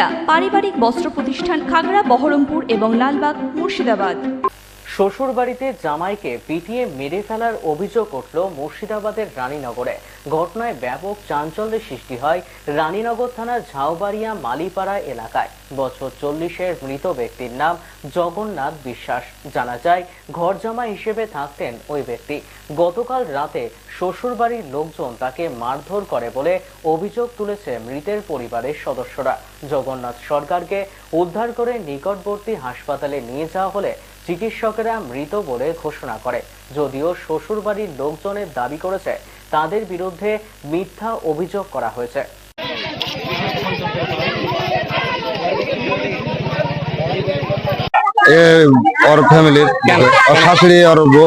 সুনিতা পারিবারিক বস্ত্র প্রতিষ্ঠান, খাগড়া, বহরমপুর এবং লালবাগ, মুর্শিদাবাদ। শ্বশুর বাড়িতে জামাইকে পিটিয়ে মেরে ফেলার অভিযোগ উঠল মুর্শিদাবাদের রানীনগরে। ঘটনায় ব্যাপক চাঞ্চল্যের সৃষ্টি হয় রানীনগর থানার ঝাউবাড়িয়া মালিপাড়া এলাকায়। বছর 40-এর মৃত ব্যক্তির নাম জগন্নাথ বিশ্বাস। জানা যায় ঘর জামাই হিসেবে থাকতেন ওই ব্যক্তি। গতকাল রাতে শ্বশুর বাড়ির লোকজন তাকে মারধর করে বলে অভিযোগ তুলেছে মৃতের পরিবারের সদস্যরা। জগন্নাথ সরকারকে উদ্ধার করে নিকটবর্তী হাসপাতালে নিয়ে যাওয়া হলে চিকিৎসকেরা মৃত বলে ঘোষণা করে। যদিও শ্বশুর বাড়ির লোকজনের দাবি করেছে তাদের বিরুদ্ধে মিথ্যা অভিযোগ করা হয়েছে। ওর ফ্যামিলির ওর শাশুড়ি ওর বউ।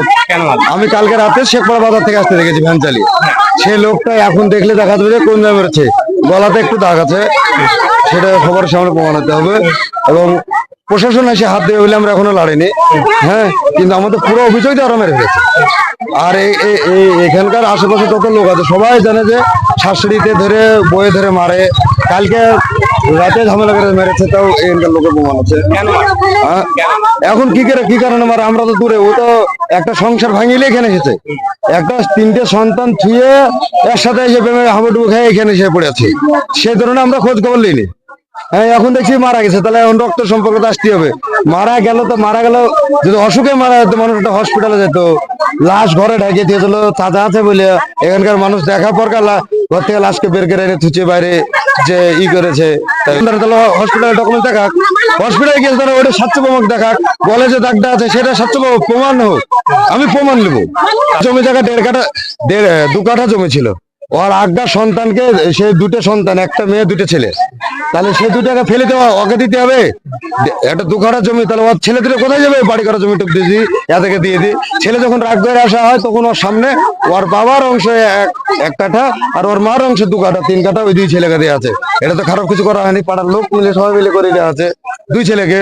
আমি কালকে রাতে শেখপাড়া বাজার থেকে আসতে দেখেছি ভ্যান চালিয়ে। সে লোকটা এখন দেখলে দেখা যাবে কোন দামে মেরেছে, গলাতে একটু দাগ আছে, সেটা খবরের সামনে প্রমাণ হতে হবে। এবং প্রশাসন এসে হাত দেবে বলে আমরা এখনো লড়িনি, হ্যাঁ, কিন্তু আমাদের পুরো অভিযোগ দিয়ে ওরা মেরে ফেলেছে। আর এখানকার আশেপাশে যত লোক আছে সবাই জানে যে শাশুড়িতে ধরে বয়ে ধরে মারে। কালকে রাতে ঝামেলা করে মেরেছে, তাও এখানকার লোকের প্রমাণ আছে। এখন কি কারণে মারে আমরা তো দূরে, ও তো একটা সংসার ভাঙিলে এখানে এসেছে, একটা 3টে সন্তান থুয়ে একসাথে এসে হাবুডুবু খেয়ে এখানে এসে পড়েছে। সে ধরনের আমরা খোঁজ খবর নিইনি। হ্যাঁ, এখন দেখছি মারা গেছে, তাহলে এখন রক্ত সম্পর্ক তো আসতে হবে। মারা গেল যদি অসুখে মারা যেত মানুষ একটা হসপিটালে যেত, লাশ ঘরে ঢেকে দিয়েছিল তাজা আছে বলে এখানকার মানুষ দেখার পর ঘর থেকে লাশকে বের করে এনে থুচে বাইরে যে করেছে। হসপিটালে ডকুমেন্ট দেখাক, হসপিটালে গিয়ে তারা ওটা স্বাস্থ্য প্রমাণ দেখাক, বলে যে দাগটা আছে সেটা স্বাস্থ্য প্রমাণ হোক, আমি প্রমাণ নেবো। জমি জায়গা 2 কাঠা জমি ছিল, ওর আজ্ঞা সন্তানকে, সে 2টে সন্তান, একটা মেয়ে 2টে ছেলে, তাহলে সে 2টাকে ফেলে দেওয়া ওকে দিতে হবে। একটা 2 কাঠা জমি, তাহলে ওর ছেলে দুটো কোথায় যাবে? বাড়ি করা জমি টুক দিয়েছি, এদেরকে দিয়ে দিই। ছেলে যখন রাগ করে আসা হয় তখন ওর সামনে ওর বাবার অংশ 1 কাঠা আর ওর মার অংশ 2 কাঠা, 3 কাঠা ওই 2 ছেলেকে দেওয়া আছে। এটা তো খারাপ কিছু করা হয়নি, পাড়ার লোক মিলে সবাই মিলে করে দেওয়া আছে 2 ছেলেকে।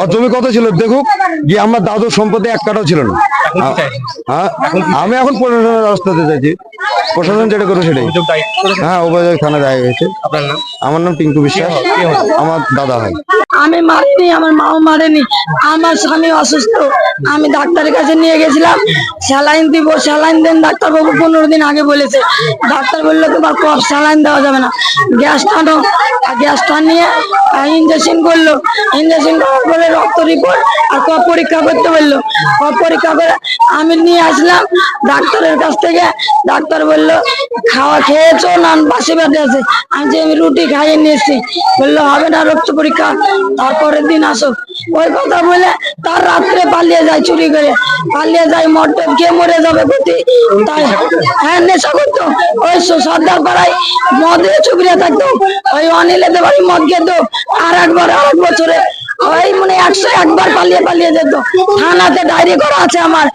ওর জমি কত ছিল দেখুক গিয়ে, আমার দাদুর সম্পত্তি 1 কাঠাও ছিল না। হ্যাঁ, আমি এখন প্রশাসনের রাস্তাতে চাইছি, প্রশাসন যেটা করে সেটাই। হ্যাঁ, অভিযোগ থানা দেওয়া হয়েছে। আমার নাম টিঙ্কু বিশ্বাস, আমার দাদা হয়। আমি মারিনি, আমার মাও মারেনি। আমার স্বামী অসুস্থ, আমি ডাক্তারের কাছে নিয়ে গেছিলাম, স্যালাইন দিব, স্যালাইন দেন ডাক্তারবাবু 15 দিন আগে বলেছে। ডাক্তার বললো তোমার কফ স্যালাইন দেওয়া যাবে না, গ্যাস টানো। গ্যাসটা নিয়ে ইঞ্জেকশন করলো, ইঞ্জেকশন করার পরে রক্ত রিপোর্ট আর কফ পরীক্ষা করতে বললো। কফ পরীক্ষা করে আমি নিয়ে আসলাম ডাক্তারের কাছ থেকে। ডাক্তার বললো খাওয়া খেয়েছো না বাসি বাদে আছে? আমি রুটি খাইয়ে নিয়েছি। বললো হবে না, রক্ত পরীক্ষা তারপরের দিন আসো। ওই কথা বলে তার রাত্রে পালিয়ে যায়, চুরি করে পালিয়ে যায়, মটর খেয়ে মরে যাবে প্রতি। তাই হ্যাঁ, নেশা করতো। ওই সর্দার পাড়ায় মদে চুকরিয়া থাকতো, ওই অনিলেতে বাড়ি মদ খেত। আর 1 বছরে ওই 101 বার পালিয়ে যেত। থানাতে ডায়েরি করা আছে আমার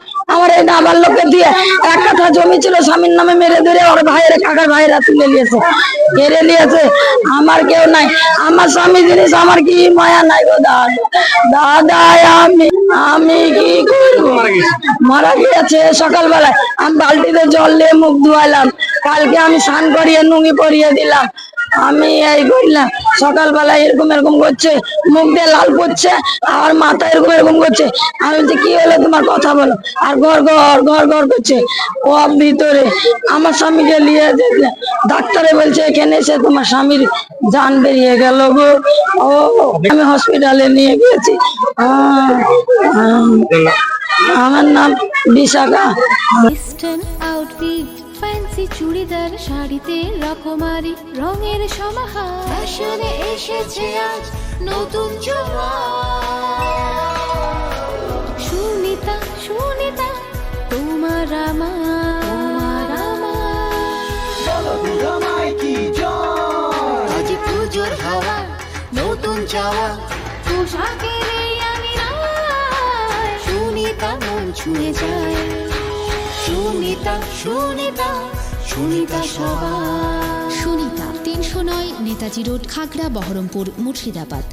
এই নাবালককে দিয়ে 1 কাঠা জমি ছিল স্বামীর নামে মেরে ধরে ওর ভাইয়ের কাকার ভাইয়েরা তুলে নিয়েছে, কেড়ে নিয়েছে। আমার কেউ নাই, আমার স্বামী জিনিস আমার কি মায়া নাই গো দাদা। আমি কি করবো? মারা গিয়েছে সকালবেলায়। আমি বালতিতে জল দিয়ে মুখ ধোয়ালাম, কালকে আমি স্নান করিয়ে নুঙ্গি পরিয়ে দিলাম। আমি এই করলাম, সকালবেলায় এরকম করছে, মুখ দিয়ে লাল পড়ছে আর মাথা এরকম করছে। আমি বলছি কি হলো তোমার, কথা বলো। আর ঘর করছে ও ভিতরে। আমার স্বামীকে নিয়ে যেতে ডাক্তারে বলছে এখানে এসে তোমার স্বামীর জান বেরিয়ে গেল গো। ও আমি হসপিটালে নিয়ে গিয়েছি। আমার নাম বিশাখা। ফ্যান্সি চুড়িদার শাড়িতে রকমারি রঙের সমাহার, ফ্যাশনে এসেছে আজ নতুন সুনিতা তোমার আমার আজ পুজোর হাওয়া, নতুন চাওয়া পোশাকের আমি সুনিতা মন ছুঁয়ে যায়। সুনিতা সবার। সুনিতা 309 নেতাজি রোড, খাগড়া, বহরমপুর, মুর্শিদাবাদ।